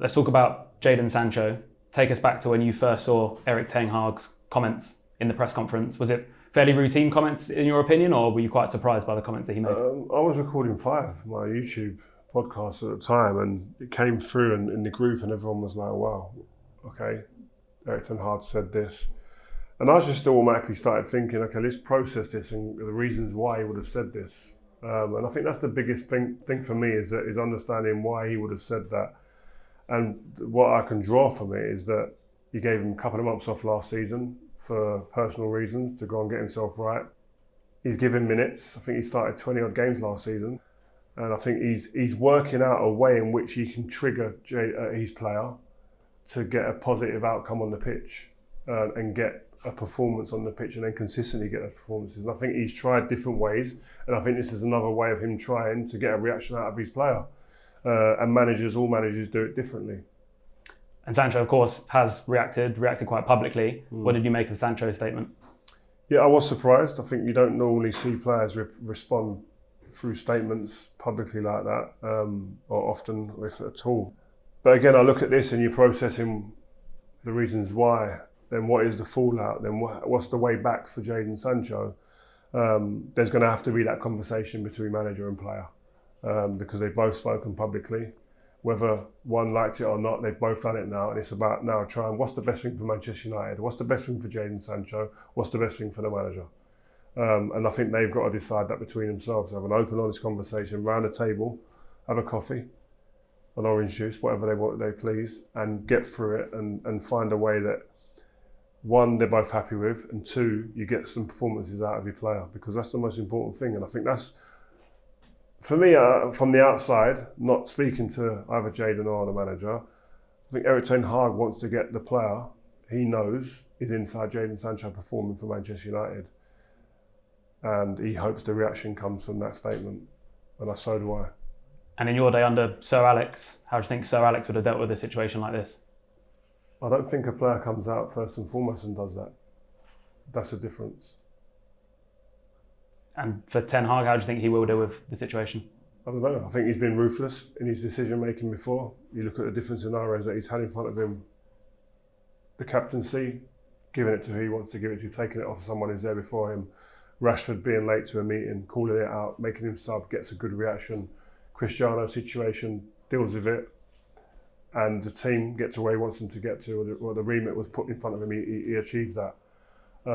Let's talk about Jadon Sancho. Take us back to when you first saw Erik Ten Hag's comments in the press conference. Was it fairly routine comments in your opinion, or were you quite surprised by the comments that he made? I was recording 5, my YouTube podcast at the time, and it came through in the group and everyone was like, wow, okay, Erik Ten Hag said this. And I just automatically started thinking, okay, let's process this and the reasons why he would have said this. And I think that's the biggest thing for me is understanding why he would have said that. And what I can draw from it is that he gave him a couple of months off last season for personal reasons to go and get himself right. He's given minutes. I think he started 20 odd games last season. And I think he's working out a way in which he can trigger his player to get a positive outcome on the pitch and get a performance on the pitch and then consistently get those performances. And I think he's tried different ways. And I think this is another way of him trying to get a reaction out of his player. And all managers do it differently. And Sancho, of course, has reacted quite publicly. What did you make of Sancho's statement? Yeah, I was surprised. I think you don't normally see players respond through statements publicly like that, or often, if at all. But again, I look at this and you're processing the reasons why. Then what is the fallout? Then what's the way back for Jadon Sancho? There's going to have to be that conversation between manager and player. Because they've both spoken publicly. Whether one liked it or not, they've both done it now, and it's about now trying what's the best thing for Manchester United, what's the best thing for Jadon Sancho, what's the best thing for the manager. And I think they've got to decide that between themselves, have an open, honest conversation round the table, have a coffee, an orange juice, whatever they please, and get through it and find a way that, one, they're both happy with, and two, you get some performances out of your player, because that's the most important thing. And I think that's, for me, from the outside, not speaking to either Jadon or the manager, I think Erik Ten Hag wants to get the player he knows is inside Jadon Sancho performing for Manchester United. And he hopes the reaction comes from that statement. And so do I. And in your day under Sir Alex, how do you think Sir Alex would have dealt with a situation like this? I don't think a player comes out first and foremost and does that. That's the difference. And for Ten Hag, how do you think he will deal with the situation? I don't know. I think he's been ruthless in his decision making before. You look at the different scenarios that he's had in front of him. The captaincy, giving it to who he wants to give it to, taking it off someone who's there before him. Rashford being late to a meeting, calling it out, making him sub, gets a good reaction. Cristiano situation, deals with it. And the team get to where he wants them to get to, or the remit was put in front of him, he achieved that.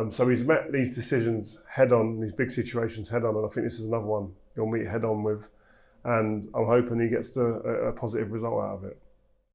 So he's met these decisions head on, these big situations head on, and I think this is another one he'll meet head on with. And I'm hoping he gets a positive result out of it.